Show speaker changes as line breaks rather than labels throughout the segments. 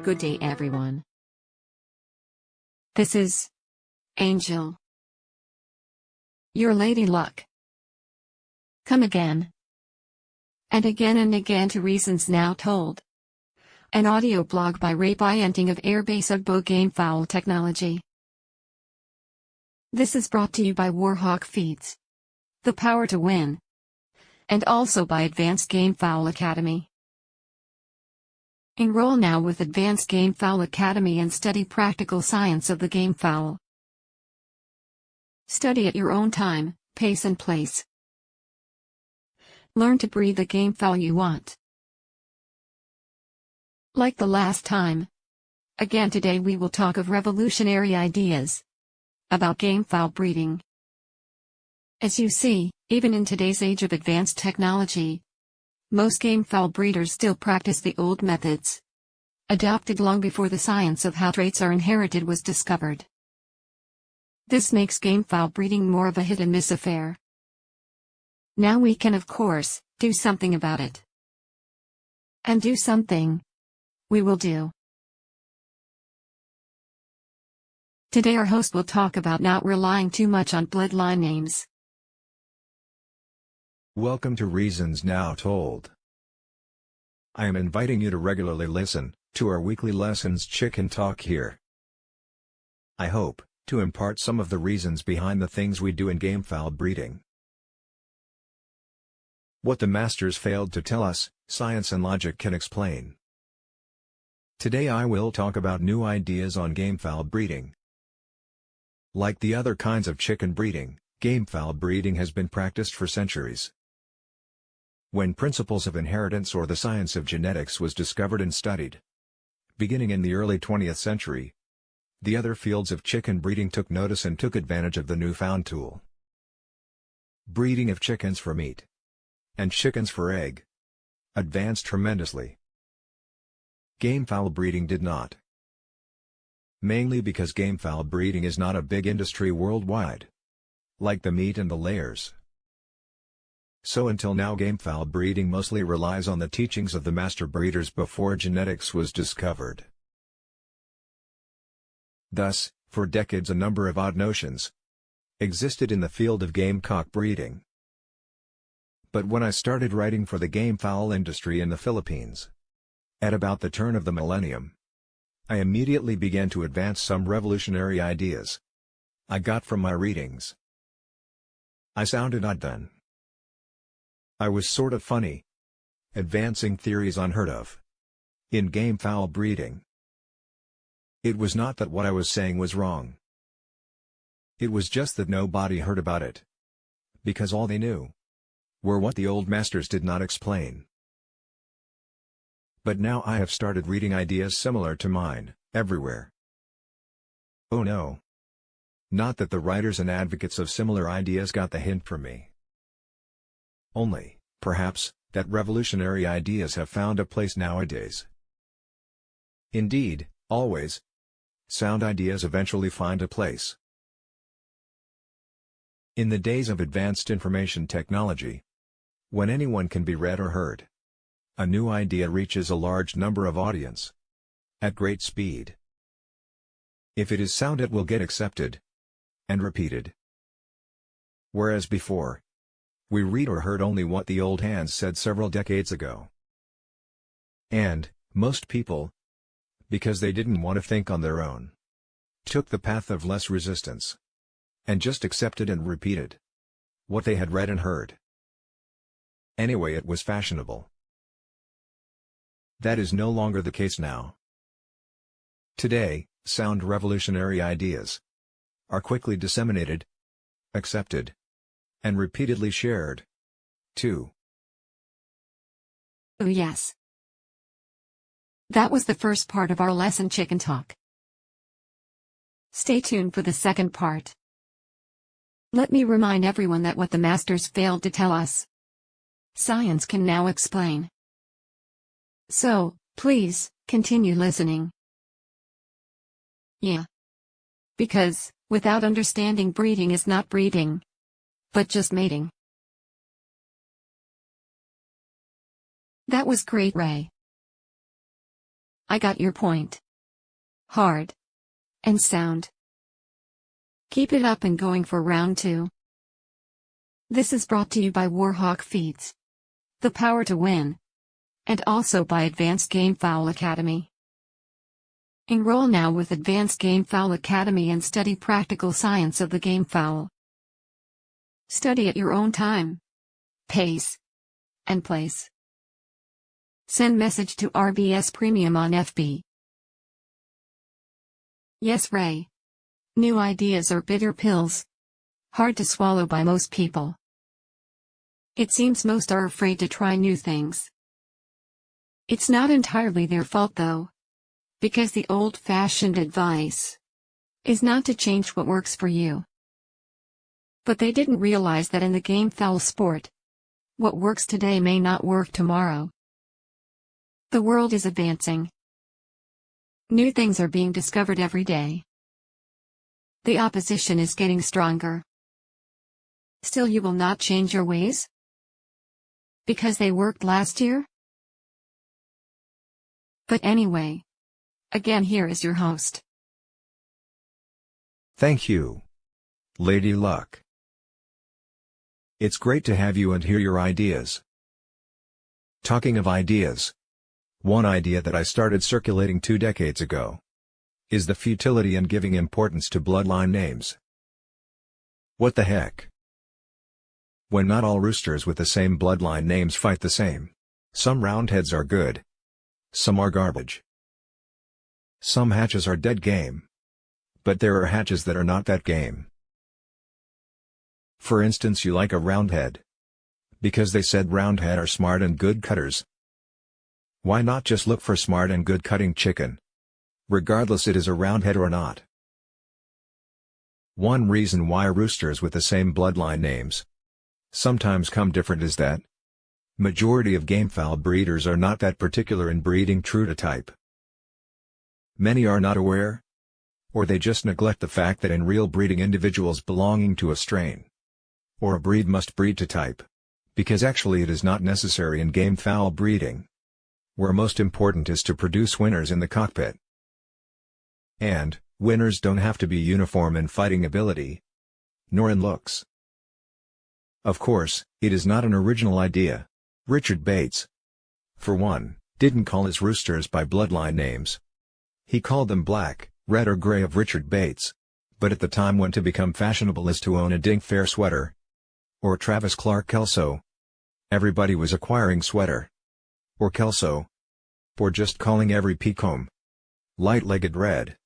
Good day everyone. This is Angel, your lady luck. Come again and again to Reasons Now Told, an audio blog by Ray Byenting of Airbase Ugbo Gamefowl Technology. This is brought to you by Warhawk Feeds, the power to win, and also by Advanced Gamefowl Academy. Enroll now with Advanced Gamefowl Academy and study practical science of the gamefowl. Study at your own time, pace and place. Learn to breed the gamefowl you want. Like the last time, again today we will talk of revolutionary ideas about gamefowl breeding. As you see, even in today's age of advanced technology, most gamefowl breeders still practice the old methods, adopted long before the science of how traits are inherited was discovered. This makes gamefowl breeding more of a hit-and-miss affair. Now we can of course, do something about it. And do something we will do. Today our host will talk about not relying too much on bloodline names.
Welcome to Reasons Now Told. I am inviting you to regularly listen to our weekly lessons chicken talk here. I hope to impart some of the reasons behind the things we do in gamefowl breeding. What the masters failed to tell us, science and logic can explain. Today I will talk about new ideas on gamefowl breeding. Like the other kinds of chicken breeding, gamefowl breeding has been practiced for centuries. When principles of inheritance or the science of genetics was discovered and studied, beginning in the early 20th century, the other fields of chicken breeding took notice and took advantage of the newfound tool. Breeding of chickens for meat and chickens for egg advanced tremendously. Gamefowl breeding did not. Mainly because gamefowl breeding is not a big industry worldwide, like the meat and the layers. So until now gamefowl breeding mostly relies on the teachings of the master breeders before genetics was discovered. Thus, for decades a number of odd notions existed in the field of gamecock breeding. But when I started writing for the gamefowl industry in the Philippines, at about the turn of the millennium, I immediately began to advance some revolutionary ideas I got from my readings. I sounded odd then. I was sort of funny, advancing theories unheard of in gamefowl breeding. It was not that what I was saying was wrong. It was just that nobody heard about it, because all they knew were what the old masters did not explain. But now I have started reading ideas similar to mine, everywhere. Oh no! Not that the writers and advocates of similar ideas got the hint from me. Only, perhaps, that revolutionary ideas have found a place nowadays. Indeed, always, sound ideas eventually find a place. In the days of advanced information technology, when anyone can be read or heard, a new idea reaches a large number of audience at great speed. If it is sound, it will get accepted and repeated. Whereas before, we read or heard only what the old hands said several decades ago. And, most people, because they didn't want to think on their own, took the path of less resistance and just accepted and repeated what they had read and heard. Anyway, it was fashionable. That is no longer the case now. Today, sound revolutionary ideas are quickly disseminated, accepted, and repeatedly shared, too.
Oh yes. That was the first part of our lesson chicken talk. Stay tuned for the second part. Let me remind everyone that what the masters failed to tell us, science can now explain. So, please, continue listening. Yeah. Because, without understanding, breeding is not breeding, but just mating. That was great, Ray. I got your point. Hard. And sound. Keep it up and going for round 2. This is brought to you by Warhawk Feeds. The power to win. And also by Advanced Gamefowl Academy. Enroll now with Advanced Gamefowl Academy and study practical science of the gamefowl. Study at your own time, pace, and place. Send message to RBS Premium on FB. Yes, Ray. New ideas are bitter pills. Hard to swallow by most people. It seems most are afraid to try new things. It's not entirely their fault though. Because the old-fashioned advice is not to change what works for you. But they didn't realize that in the gamefowl sport, what works today may not work tomorrow. The world is advancing. New things are being discovered every day. The opposition is getting stronger. Still you will not change your ways? Because they worked last year? But anyway, again here is your host.
Thank you, Lady Luck. It's great to have you and hear your ideas. Talking of ideas, one idea that I started circulating 2 decades ago is the futility in giving importance to bloodline names. What the heck? When not all roosters with the same bloodline names fight the same. Some roundheads are good. Some are garbage. Some hatches are dead game. But there are hatches that are not that game. For instance, you like a roundhead. Because they said roundhead are smart and good cutters. Why not just look for smart and good cutting chicken? Regardless it is a roundhead or not. One reason why roosters with the same bloodline names sometimes come different is that majority of gamefowl breeders are not that particular in breeding true to type. Many are not aware, or they just neglect the fact that in real breeding individuals belonging to a strain or a breed must breed to type, because actually it is not necessary in gamefowl breeding, where most important is to produce winners in the cockpit. And winners don't have to be uniform in fighting ability, nor in looks. Of course, it is not an original idea. Richard Bates, for one, didn't call his roosters by bloodline names. He called them black, red or gray of Richard Bates, but at the time when to become fashionable is to own a Dink Fair sweater, or Travis Clark Kelso. Everybody was acquiring sweater, or Kelso, or just calling every peacocke, light-legged red,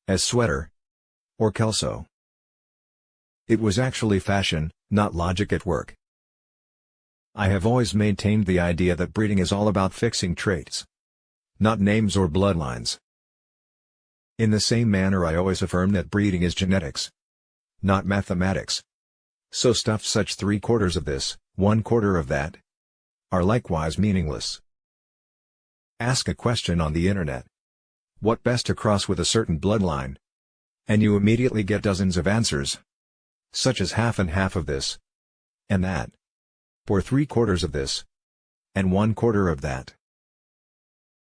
as sweater, or Kelso. It was actually fashion, not logic at work. I have always maintained the idea that breeding is all about fixing traits, not names or bloodlines. In the same manner I always affirm that breeding is genetics, not mathematics. So stuff such 3/4 of this, 1/4 of that, are likewise meaningless. Ask a question on the internet. What best to cross with a certain bloodline? And you immediately get dozens of answers. Such as half and half of this, and that, or 3/4 of this, and 1/4 of that.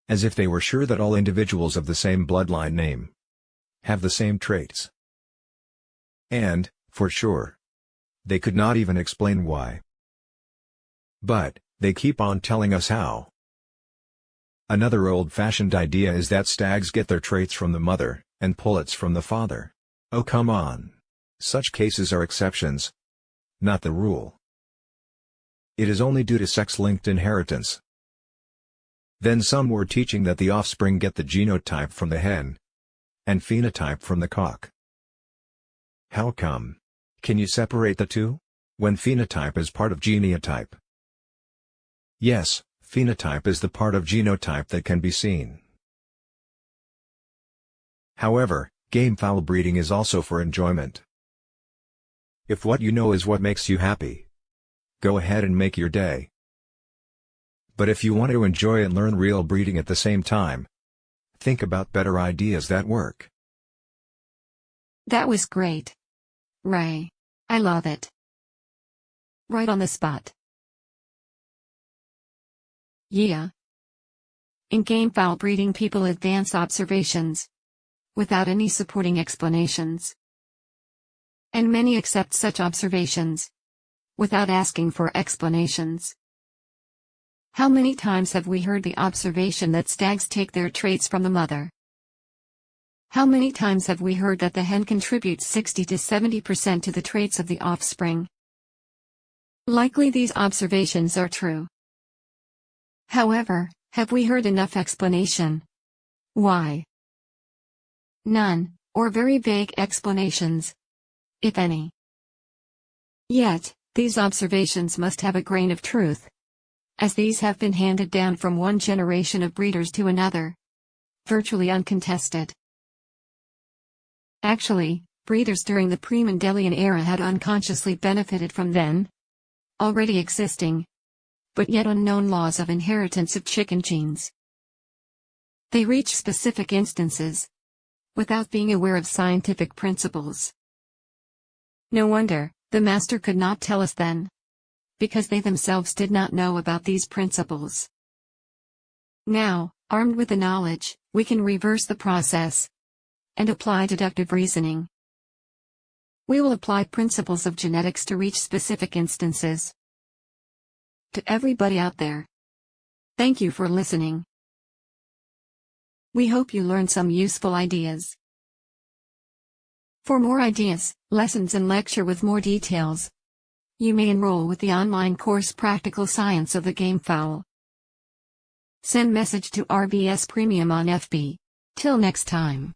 As if they were sure that all individuals of the same bloodline name have the same traits. And, for sure, they could not even explain why. But, they keep on telling us how. Another old-fashioned idea is that stags get their traits from the mother, and pullets from the father. Oh come on. Such cases are exceptions, not the rule. It is only due to sex-linked inheritance. Then some were teaching that the offspring get the genotype from the hen, and phenotype from the cock. How come? Can you separate the two, when phenotype is part of genotype? Yes, phenotype is the part of genotype that can be seen. However, gamefowl breeding is also for enjoyment. If what you know is what makes you happy, go ahead and make your day. But if you want to enjoy and learn real breeding at the same time, think about better ideas that work.
That was great, Ray. I love it. Right on the spot. Yeah. In gamefowl breeding, people advance observations without any supporting explanations. And many accept such observations without asking for explanations. How many times have we heard the observation that stags take their traits from the mother? How many times have we heard that the hen contributes 60 to 70% to the traits of the offspring? Likely these observations are true. However, have we heard enough explanation? Why? None, or very vague explanations, if any. Yet, these observations must have a grain of truth, as these have been handed down from one generation of breeders to another, virtually uncontested. Actually, breeders during the pre-Mendelian era had unconsciously benefited from then already existing, but yet unknown laws of inheritance of chicken genes. They reach specific instances without being aware of scientific principles. No wonder the master could not tell us then, because they themselves did not know about these principles. Now, armed with the knowledge, we can reverse the process and apply deductive reasoning. We will apply principles of genetics to reach specific instances. To everybody out there, thank you for listening. We hope you learned some useful ideas. For more ideas, lessons and lecture with more details, you may enroll with the online course Practical Science of the Gamefowl. Send message to RBS Premium on FB. Till next time.